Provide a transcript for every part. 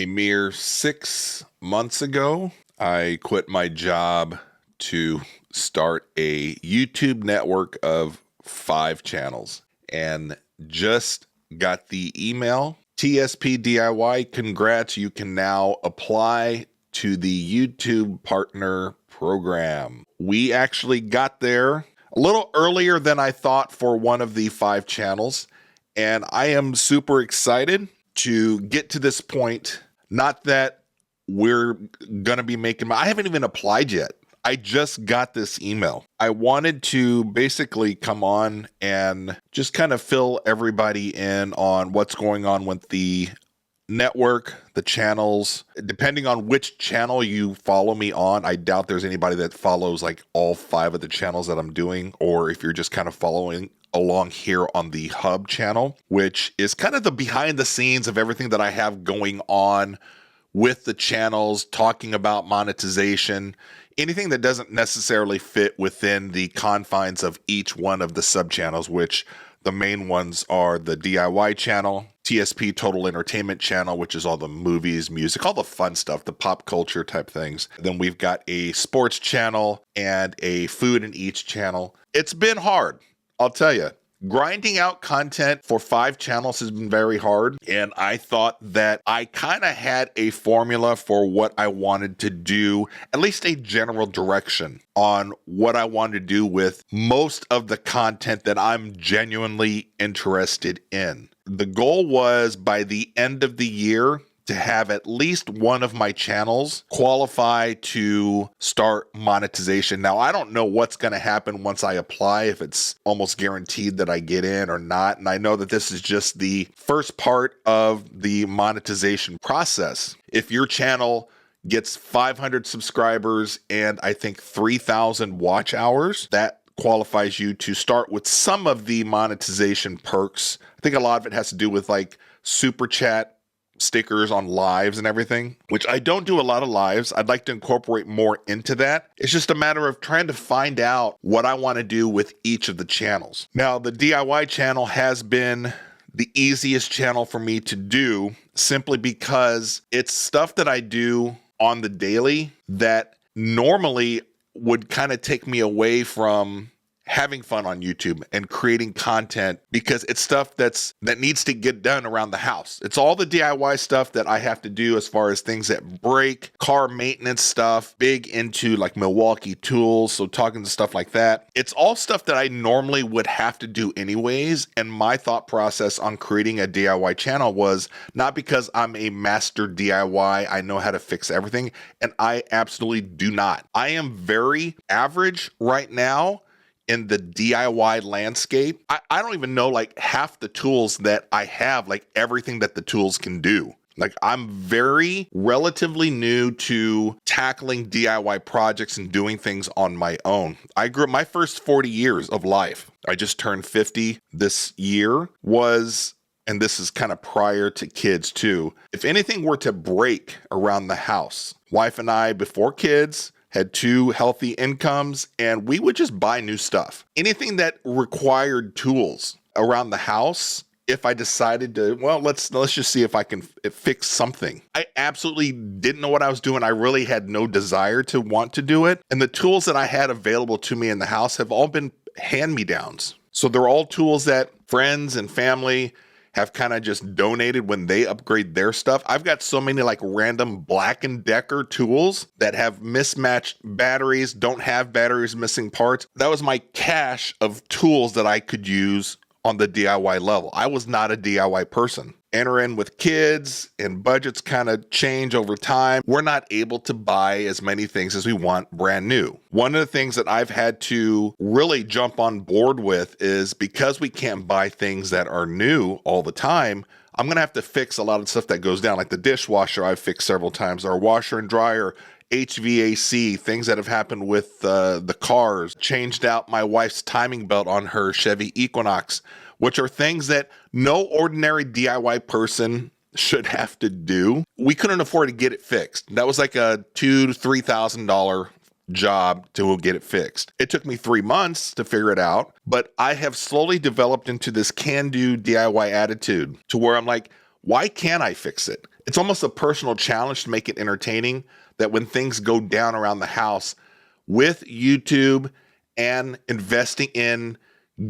A mere 6 months ago, I quit my job to start a YouTube network of 5 channels and just got the email. TSP DIY, congrats, you can now apply to the YouTube Partner Program. We actually got there a little earlier than I thought for one of the 5 channels, and I am super excited to get to this point. Not that we're gonna be making, I haven't even applied yet. I just got this email. I wanted to basically come on and just kind of fill everybody in on what's going on with the network, the channels. Depending on which channel you follow me on, I doubt there's anybody that follows like all 5 of the channels that I'm doing, or if you're just kind of following along here on the Hub channel, which is kind of the behind the scenes of everything that I have going on with the channels, talking about monetization, anything that doesn't necessarily fit within the confines of each one of the sub channels, which the main ones are the DIY channel, TSP Total Entertainment channel, which is all the movies, music, all the fun stuff, the pop culture type things. Then we've got a sports channel and a food and eats channel. It's been hard, I'll tell you. Grinding out content for 5 channels has been very hard, and I thought that I kind of had a formula for what I wanted to do, at least a general direction on what I wanted to do with most of the content that I'm genuinely interested in. The goal was by the end of the year to have at least one of my channels qualify to start monetization. Now, I don't know what's going to happen once I apply, if it's almost guaranteed that I get in or not. And I know that this is just the first part of the monetization process. If your channel gets 500 subscribers and I think 3,000 watch hours, that qualifies you to start with some of the monetization perks. I think a lot of it has to do with like super chat, stickers on lives and everything, which I don't do a lot of lives. I'd like to incorporate more into that. It's just a matter of trying to find out what I want to do with each of the channels. Now, the DIY channel has been the easiest channel for me to do simply because it's stuff that I do on the daily that normally would kind of take me away from having fun on YouTube and creating content, because it's stuff that needs to get done around the house. It's all the DIY stuff that I have to do as far as things that break, car maintenance stuff, big into like Milwaukee tools, so talking to stuff like that. It's all stuff that I normally would have to do anyways, and my thought process on creating a DIY channel was not because I'm a master DIY, I know how to fix everything, and I absolutely do not. I am very average right now in the DIY landscape. I don't even know like half the tools that I have, like everything that the tools can do. Like I'm very relatively new to tackling DIY projects and doing things on my own. I grew up my first 40 years of life. I just turned 50 this year and this is kind of prior to kids too. If anything were to break around the house, wife and I, before kids, had 2 healthy incomes, and we would just buy new stuff. Anything that required tools around the house, if I decided to, well, let's just see if I can fix something. I absolutely didn't know what I was doing. I really had no desire to want to do it. And the tools that I had available to me in the house have all been hand-me-downs. So they're all tools that friends and family have kind of just donated when they upgrade their stuff. I've got so many like random Black & Decker tools that have mismatched batteries, don't have batteries, missing parts. That was my cache of tools that I could use on the DIY level. I was not a DIY person. Enter in with kids and budgets kind of change over time. We're not able to buy as many things as we want brand new. One of the things that I've had to really jump on board with is because we can't buy things that are new all the time, I'm going to have to fix a lot of stuff that goes down, like the dishwasher I've fixed several times, our washer and dryer, HVAC, things that have happened with the cars, changed out my wife's timing belt on her Chevy Equinox, which are things that no ordinary DIY person should have to do. We couldn't afford to get it fixed. That was like a $2,000 to $3,000 job to get it fixed. It took me 3 months to figure it out, but I have slowly developed into this can-do DIY attitude to where I'm like, why can't I fix it? it's almost a personal challenge to make it entertaining, that when things go down around the house with YouTube and investing in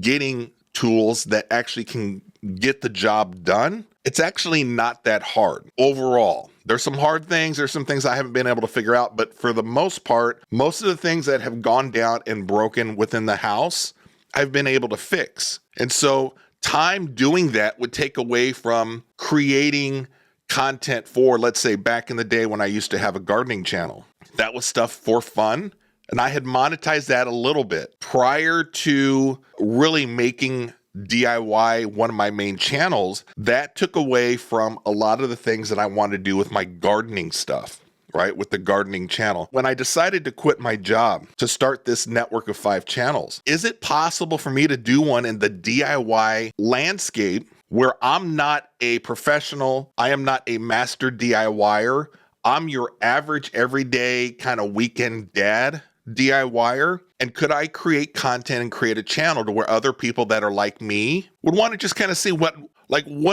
getting tools that actually can get the job done, it's actually not that hard overall. There's some hard things. There's some things I haven't been able to figure out, but for the most part, most of the things that have gone down and broken within the house, I've been able to fix. And so time doing that would take away from creating content for, let's say, back in the day when I used to have a gardening channel. That was stuff for fun. And I had monetized that a little bit prior to really making DIY one of my main channels. That took away from a lot of the things that I wanted to do with my gardening stuff, right? With the gardening channel. When I decided to quit my job to start this network of 5 channels, is it possible for me to do one in the DIY landscape where I'm not a professional, I am not a master DIYer, I'm your average everyday kind of weekend dad DIYer? And could I create content and create a channel to where other people that are like me would want to just kind of see what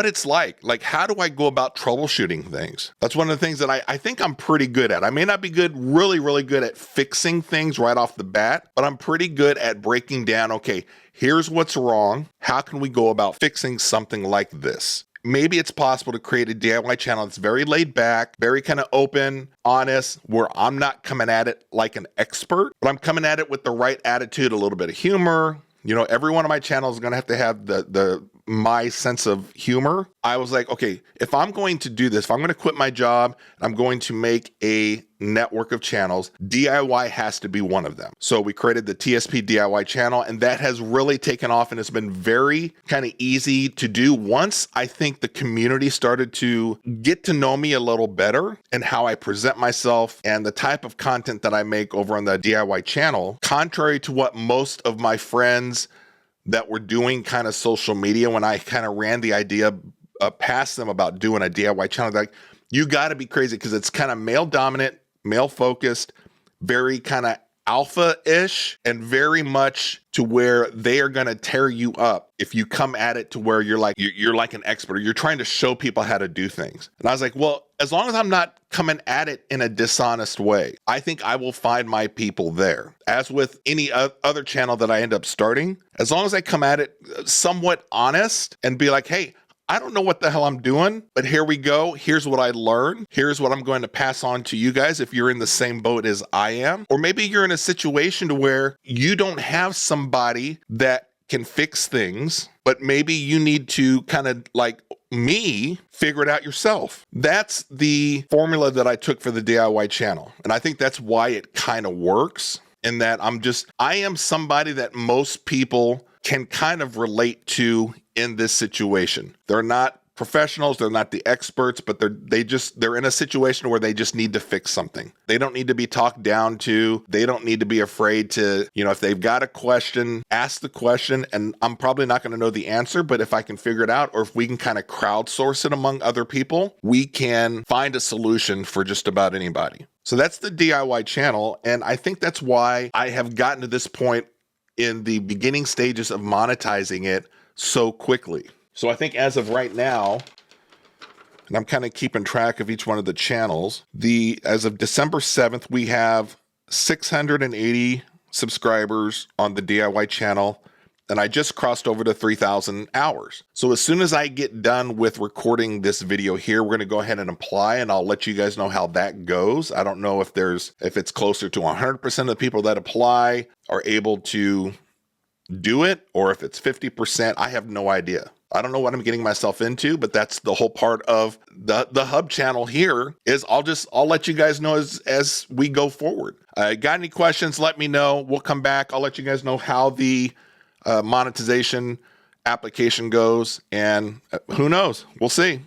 it's like? Like, how do I go about troubleshooting things? That's one of the things that I think I'm pretty good at. I may not be really good at fixing things right off the bat, but I'm pretty good at breaking down, okay, here's what's wrong. How can we go about fixing something like this? Maybe it's possible to create a DIY channel that's very laid back, very kind of open, honest, where I'm not coming at it like an expert, but I'm coming at it with the right attitude, a little bit of humor. You know, every one of my channels is going to have my sense of humor. I was like, okay, if I'm going to do this, if I'm going to quit my job, I'm going to make a network of channels, DIY has to be one of them. So we created the TSP DIY channel, and that has really taken off, and it's been very kind of easy to do once I think the community started to get to know me a little better and how I present myself and the type of content that I make over on the DIY channel. Contrary to what most of my friends that were doing kind of social media, when I kind of ran the idea past them about doing a DIY channel, like, you got to be crazy because it's kind of male dominant, male focused, very kind of alpha-ish, and very much to where they are going to tear you up if you come at it to where you're like an expert, or you're trying to show people how to do things. And I was like, well, as long as I'm not coming at it in a dishonest way, I think I will find my people there. As with any other channel that I end up starting, as long as I come at it somewhat honest and be like, hey, I don't know what the hell I'm doing, but here we go. Here's what I learned. Here's what I'm going to pass on to you guys if you're in the same boat as I am. Or maybe you're in a situation to where you don't have somebody that can fix things, but maybe you need to kind of like me figure it out yourself. That's the formula that I took for the DIY channel. And I think that's why it kind of works, in that I am somebody that most people can kind of relate to in this situation. They're not professionals, they're not the experts, but they're in a situation where they just need to fix something. They don't need to be talked down to. They don't need to be afraid to, if they've got a question, ask the question, and I'm probably not going to know the answer, but if I can figure it out, or if we can kind of crowdsource it among other people, we can find a solution for just about anybody. So that's the DIY channel, and I think that's why I have gotten to this point in the beginning stages of monetizing it so quickly. So I think as of right now, and I'm kind of keeping track of each one of the channels, as of December 7th, we have 680 subscribers on the DIY channel, and I just crossed over to 3,000 hours. So as soon as I get done with recording this video here, we're going to go ahead and apply, and I'll let you guys know how that goes. I don't know if it's closer to 100% of the people that apply are able to do it, or if it's 50%. I have no idea. I don't know what I'm getting myself into, but that's the whole part of the hub channel here. Is I'll let you guys know as we go forward. Got any questions? Let me know. We'll come back. I'll let you guys know how the monetization application goes, and who knows? We'll see.